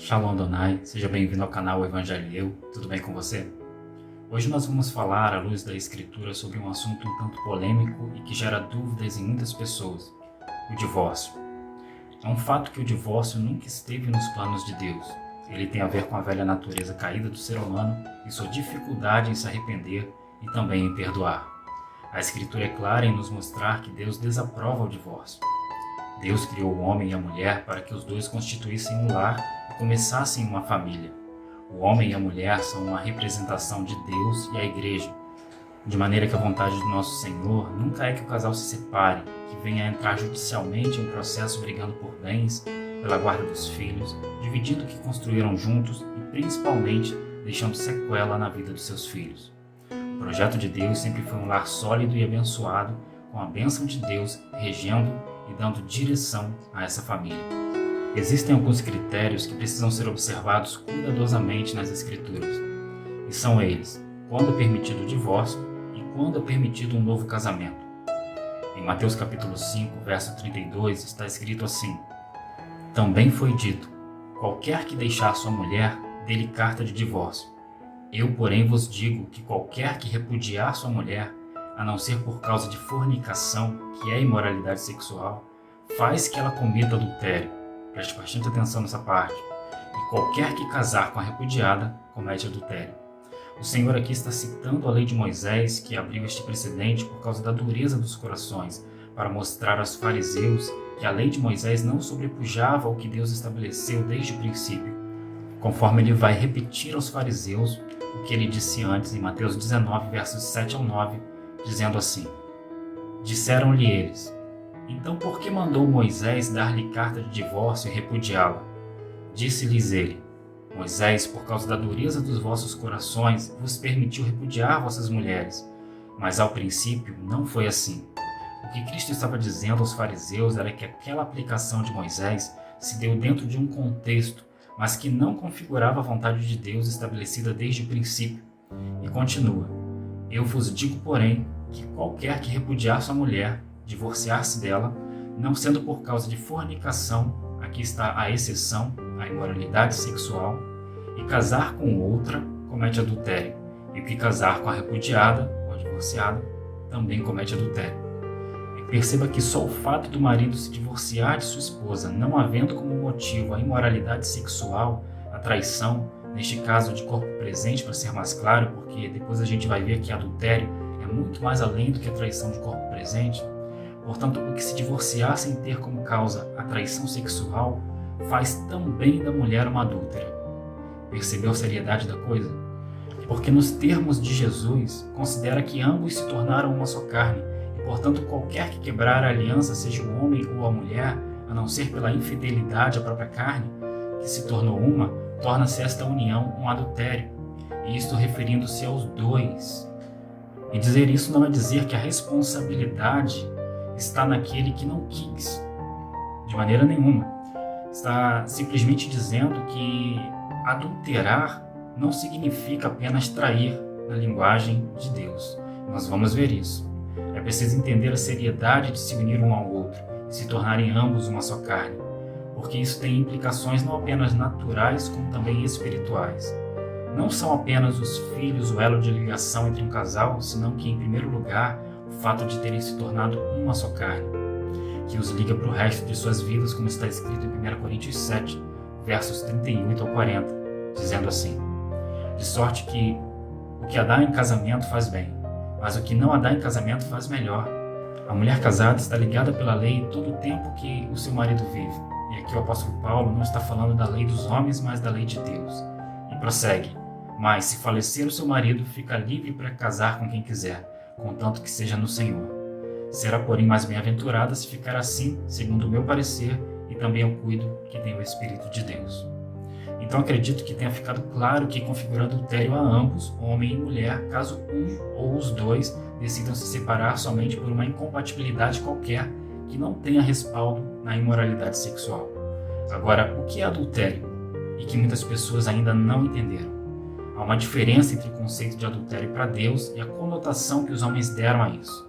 Shalom Adonai, seja bem-vindo ao canal Evangelho Eu, tudo bem com você? Hoje nós vamos falar à luz da Escritura sobre um assunto um tanto polêmico e que gera dúvidas em muitas pessoas, o divórcio. É um fato que o divórcio nunca esteve nos planos de Deus. Ele tem a ver com a velha natureza caída do ser humano e sua dificuldade em se arrepender e também em perdoar. A Escritura é clara em nos mostrar que Deus desaprova o divórcio. Deus criou o homem e a mulher para que os dois constituíssem um lar e começassem uma família. O homem e a mulher são uma representação de Deus e a igreja, de maneira que a vontade do nosso Senhor nunca é que o casal se separe, que venha a entrar judicialmente em um processo brigando por bens, pela guarda dos filhos, dividindo o que construíram juntos e principalmente deixando sequela na vida dos seus filhos. O projeto de Deus sempre foi um lar sólido e abençoado, com a bênção de Deus regendo e dando direção a essa família. Existem alguns critérios que precisam ser observados cuidadosamente nas Escrituras, e são eles: quando é permitido o divórcio e quando é permitido um novo casamento. Em Mateus capítulo 5, verso 32, está escrito assim: também foi dito, qualquer que deixar sua mulher, dê-lhe carta de divórcio. Eu, porém, vos digo que qualquer que repudiar sua mulher, a não ser por causa de fornicação, que é imoralidade sexual, faz que ela cometa adultério. Preste bastante atenção nessa parte. E qualquer que casar com a repudiada, comete adultério. O Senhor aqui está citando a lei de Moisés, que abriu este precedente por causa da dureza dos corações, para mostrar aos fariseus que a lei de Moisés não sobrepujava o que Deus estabeleceu desde o princípio, conforme ele vai repetir aos fariseus o que ele disse antes em Mateus 19, versos 7 ao 9, dizendo assim: disseram-lhe eles: então por que mandou Moisés dar-lhe carta de divórcio e repudiá-la? Disse-lhes ele: Moisés, por causa da dureza dos vossos corações, vos permitiu repudiar vossas mulheres, mas ao princípio não foi assim. O que Cristo estava dizendo aos fariseus era que aquela aplicação de Moisés se deu dentro de um contexto, mas que não configurava a vontade de Deus estabelecida desde o princípio. E continua: eu vos digo, porém, que qualquer que repudiar sua mulher, divorciar-se dela, não sendo por causa de fornicação, aqui está a exceção, a imoralidade sexual, e casar com outra, comete adultério, e o que casar com a repudiada, ou divorciada, também comete adultério. E perceba que só o fato do marido se divorciar de sua esposa, não havendo como motivo a imoralidade sexual, a traição, neste caso de corpo presente, para ser mais claro, porque depois a gente vai ver que adultério é muito mais além do que a traição de corpo presente. Portanto, o que se divorciar sem ter como causa a traição sexual faz também da mulher uma adúltera. Percebeu a seriedade da coisa? Porque nos termos de Jesus, considera que ambos se tornaram uma só carne, e portanto qualquer que quebrar a aliança, seja o homem ou a mulher, a não ser pela infidelidade à própria carne, que se tornou uma, torna-se esta união um adultério, e isto referindo-se aos dois. E dizer isso não é dizer que a responsabilidade está naquele que não quis, de maneira nenhuma. Está simplesmente dizendo que adulterar não significa apenas trair na linguagem de Deus. Nós vamos ver isso. É preciso entender a seriedade de se unir um ao outro e se tornarem ambos uma só carne, porque isso tem implicações não apenas naturais, como também espirituais. Não são apenas os filhos o elo de ligação entre um casal, senão que, em primeiro lugar, o fato de terem se tornado uma só carne, que os liga para o resto de suas vidas, como está escrito em 1 Coríntios 7, versos 38 ao 40, dizendo assim: de sorte que o que a dá em casamento faz bem, mas o que não a dá em casamento faz melhor. A mulher casada está ligada pela lei todo o tempo que o seu marido vive. E aqui o apóstolo Paulo não está falando da lei dos homens, mas da lei de Deus. E prossegue: mas se falecer o seu marido, fica livre para casar com quem quiser, contanto que seja no Senhor. Será, porém, mais bem-aventurada se ficar assim, segundo o meu parecer, e também eu cuido que tem o Espírito de Deus. Então acredito que tenha ficado claro que configura adultério a ambos, homem e mulher, caso um ou os dois decidam se separar somente por uma incompatibilidade qualquer que não tenha respaldo na imoralidade sexual. Agora, o que é adultério? E que muitas pessoas ainda não entenderam. Há uma diferença entre o conceito de adultério para Deus e a conotação que os homens deram a isso.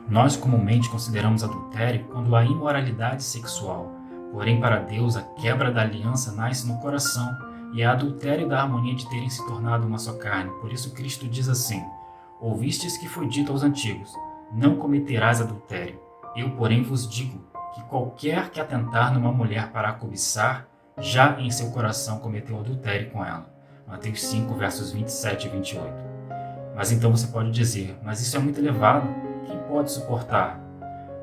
Nós comumente consideramos adultério quando há imoralidade sexual, Porém, para Deus, a quebra da aliança nasce no coração e é adultério da harmonia de terem se tornado uma só carne. Por isso Cristo diz assim: ouvistes que foi dito aos antigos, não cometerás adultério. Eu, porém, vos digo que qualquer que atentar numa mulher para a cobiçar, já em seu coração cometeu adultério com ela. Mateus 5, versos 27 e 28. Mas então você pode dizer: mas isso é muito elevado, quem pode suportar?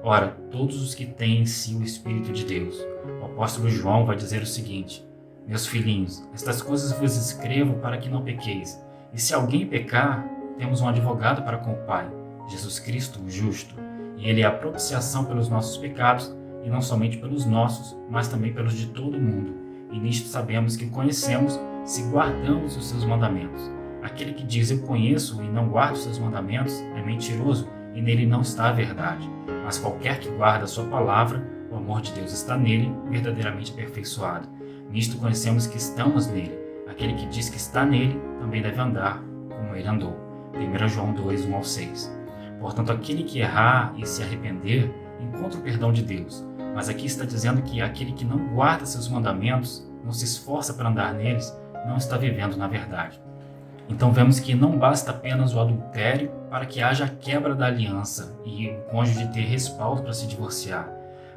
Ora, todos os que têm em si o Espírito de Deus. O apóstolo João vai dizer o seguinte: meus filhinhos, estas coisas vos escrevo para que não pequeis. E se alguém pecar, temos um advogado para com o Pai, Jesus Cristo, o justo. E ele é a propiciação pelos nossos pecados, e não somente pelos nossos, mas também pelos de todo o mundo. E nisto sabemos que o conhecemos, se guardamos os seus mandamentos. Aquele que diz eu conheço e não guarda os seus mandamentos é mentiroso, e nele não está a verdade. Mas qualquer que guarda a sua palavra, o amor de Deus está nele, verdadeiramente aperfeiçoado. Nisto conhecemos que estamos nele. Aquele que diz que está nele, também deve andar como ele andou. 1 João 2, 1 ao 6. Portanto, aquele que errar e se arrepender, encontra o perdão de Deus. Mas aqui está dizendo que aquele que não guarda seus mandamentos, não se esforça para andar neles, não está vivendo na verdade. Então vemos que não basta apenas o adultério para que haja a quebra da aliança e o cônjuge ter respaldo para se divorciar,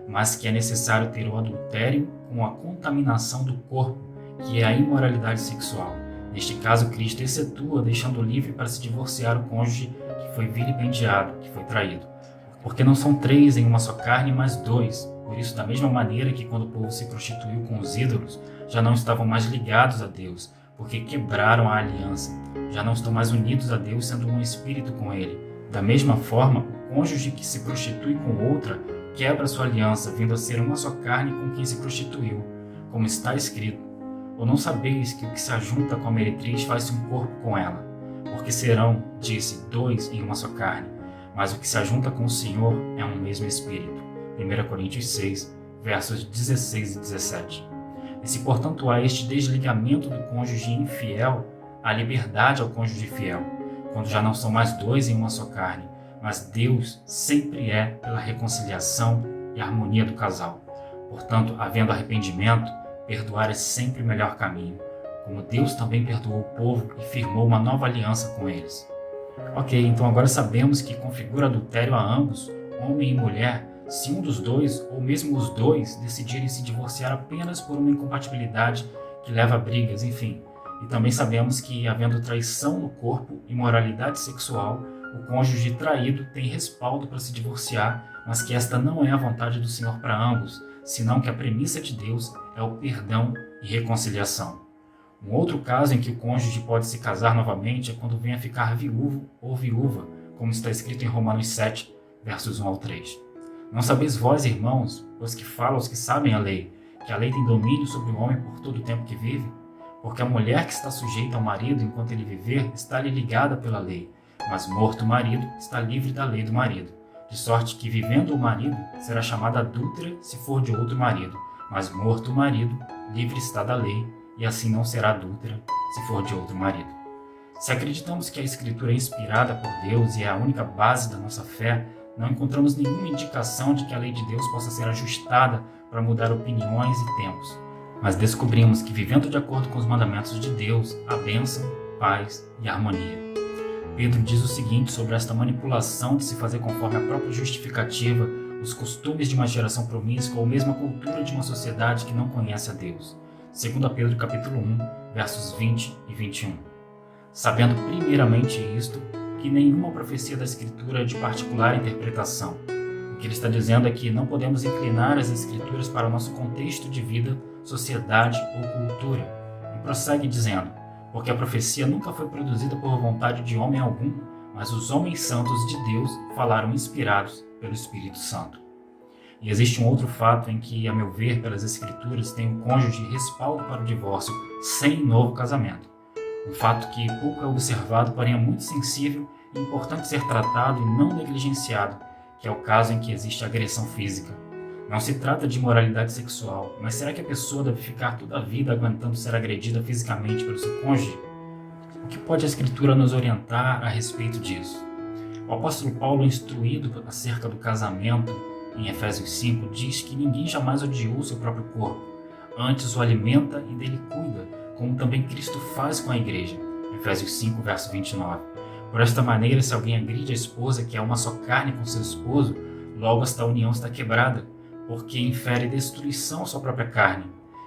mas que é necessário ter o adultério com a contaminação do corpo, que é a imoralidade sexual. Neste caso, Cristo excetua, deixando livre para se divorciar o cônjuge que foi vilipendiado, que foi traído. Porque não são 3 em uma só carne, mas 2. Por isso, da mesma maneira que quando o povo se prostituiu com os ídolos, já não estavam mais ligados a Deus, porque quebraram a aliança. Já não estão mais unidos a Deus, sendo um espírito com Ele. Da mesma forma, o cônjuge que se prostitui com outra quebra sua aliança, vindo a ser uma só carne com quem se prostituiu, como está escrito: ou não sabeis que o que se ajunta com a meretriz faz-se um corpo com ela? Porque serão, disse, 2 em uma só carne, mas o que se ajunta com o Senhor é um mesmo espírito. 1 Coríntios 6, versos 16 e 17. E se, portanto, há este desligamento do cônjuge infiel, há liberdade ao cônjuge fiel, quando já não são mais 2 em uma só carne, mas Deus sempre é pela reconciliação e harmonia do casal. Portanto, havendo arrependimento, perdoar é sempre o melhor caminho, como Deus também perdoou o povo e firmou uma nova aliança com eles. Ok, então agora sabemos que configura adultério a ambos, homem e mulher, se um dos dois, ou mesmo os dois, decidirem se divorciar apenas por uma incompatibilidade que leva a brigas, enfim. E também sabemos que, havendo traição no corpo e imoralidade sexual, o cônjuge traído tem respaldo para se divorciar, mas que esta não é a vontade do Senhor para ambos, senão que a premissa de Deus é o perdão e reconciliação. Um outro caso em que o cônjuge pode se casar novamente é quando vem a ficar viúvo ou viúva, como está escrito em Romanos 7, versos 1 ao 3. Não sabeis vós, irmãos, pois que fala aos que sabem a lei, que a lei tem domínio sobre o homem por todo o tempo que vive? Porque a mulher que está sujeita ao marido enquanto ele viver está-lhe ligada pela lei, mas morto o marido está livre da lei do marido. De sorte que, vivendo o marido, será chamada adúltera se for de outro marido, mas morto o marido, livre está da lei, e assim não será adúltera se for de outro marido. Se acreditamos que a Escritura é inspirada por Deus e é a única base da nossa fé, não encontramos nenhuma indicação de que a lei de Deus possa ser ajustada para mudar opiniões e tempos. Mas descobrimos que, vivendo de acordo com os mandamentos de Deus, há bênção, paz e harmonia. Pedro diz o seguinte sobre esta manipulação de se fazer conforme a própria justificativa, os costumes de uma geração promíscua ou mesmo a cultura de uma sociedade que não conhece a Deus. 2 Pedro capítulo 1, versos 20 e 21. Sabendo primeiramente isto, que nenhuma profecia da Escritura é de particular interpretação. O que ele está dizendo é que não podemos inclinar as Escrituras para o nosso contexto de vida, sociedade ou cultura. E prossegue dizendo: porque a profecia nunca foi produzida por vontade de homem algum, mas os homens santos de Deus falaram inspirados pelo Espírito Santo. E existe um outro fato em que, a meu ver, pelas Escrituras, tem o cônjuge respaldo para o divórcio sem novo casamento. Um fato que pouco é observado, porém é muito sensível e importante ser tratado e não negligenciado, que é o caso em que existe agressão física. Não se trata de imoralidade sexual, mas será que a pessoa deve ficar toda a vida aguentando ser agredida fisicamente pelo seu cônjuge? O que pode a Escritura nos orientar a respeito disso? O apóstolo Paulo, instruído acerca do casamento, em Efésios 5, diz que ninguém jamais odiou seu próprio corpo, antes o alimenta e dele cuida, como também Cristo faz com a igreja. Efésios 5, verso 29. Por esta maneira, se alguém agride a esposa, que é uma só carne com seu esposo, logo esta união está quebrada, porque infere destruição à sua própria carne.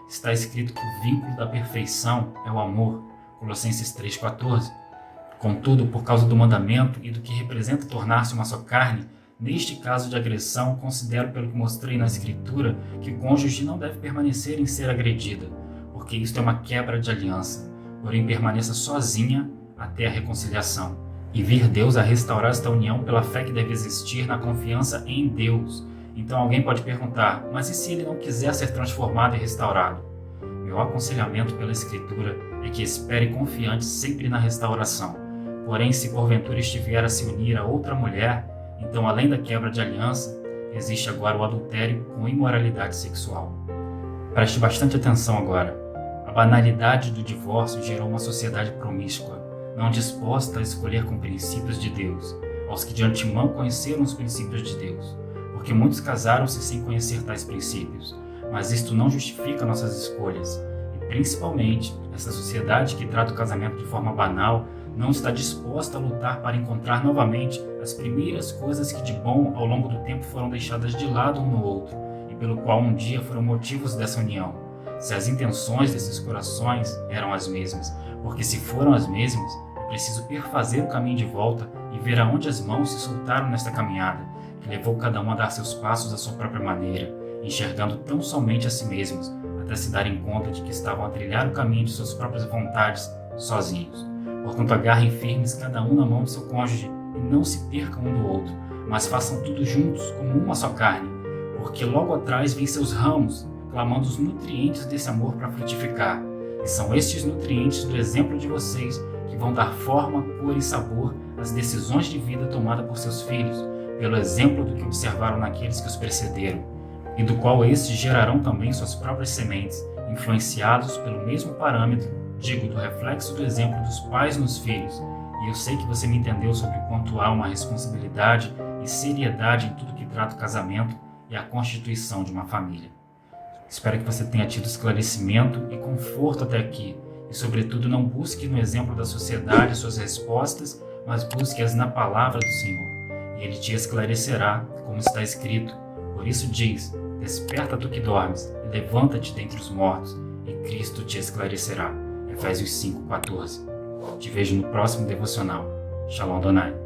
Está escrito que o vínculo da perfeição é o amor. Colossenses 3,14. Contudo, por causa do mandamento e do que representa tornar-se uma só carne, neste caso de agressão, considero, pelo que mostrei na Escritura, que o cônjuge não deve permanecer em ser agredida, porque isto é uma quebra de aliança. Porém, permaneça sozinha até a reconciliação, e vir Deus a restaurar esta união pela fé que deve existir na confiança em Deus. Então alguém pode perguntar, mas e se ele não quiser ser transformado e restaurado? Meu aconselhamento pela Escritura é que espere confiante sempre na restauração. Porém, se porventura estiver a se unir a outra mulher, então além da quebra de aliança, existe agora o adultério com imoralidade sexual. Preste bastante atenção agora. A banalidade do divórcio gerou uma sociedade promíscua, não disposta a escolher com princípios de Deus, aos que de antemão conheceram os princípios de Deus, porque muitos casaram-se sem conhecer tais princípios, mas isto não justifica nossas escolhas, e principalmente essa sociedade que trata o casamento de forma banal não está disposta a lutar para encontrar novamente as primeiras coisas que de bom ao longo do tempo foram deixadas de lado um no outro, e pelo qual um dia foram motivos dessa união. Se as intenções desses corações eram as mesmas, porque se foram as mesmas, é preciso perfazer o caminho de volta e ver aonde as mãos se soltaram nesta caminhada, que levou cada um a dar seus passos à sua própria maneira, enxergando tão somente a si mesmos, até se darem conta de que estavam a trilhar o caminho de suas próprias vontades sozinhos. Portanto, agarrem firmes cada um na mão de seu cônjuge e não se percam um do outro, mas façam tudo juntos como uma só carne, porque logo atrás vêm seus ramos, clamando os nutrientes desse amor para frutificar. E são estes nutrientes do exemplo de vocês que vão dar forma, cor e sabor às decisões de vida tomadas por seus filhos, pelo exemplo do que observaram naqueles que os precederam, e do qual estes gerarão também suas próprias sementes, influenciados pelo mesmo parâmetro, digo, do reflexo do exemplo dos pais nos filhos. E eu sei que você me entendeu sobre o quanto há uma responsabilidade e seriedade em tudo que trata o casamento e a constituição de uma família. Espero que você tenha tido esclarecimento e conforto até aqui, e sobretudo não busque no exemplo da sociedade suas respostas, mas busque-as na palavra do Senhor, e Ele te esclarecerá, como está escrito. Por isso diz, desperta tu que dormes, e levanta-te dentre os mortos, e Cristo te esclarecerá. Efésios 5:14. Te vejo no próximo devocional. Shalom Adonai.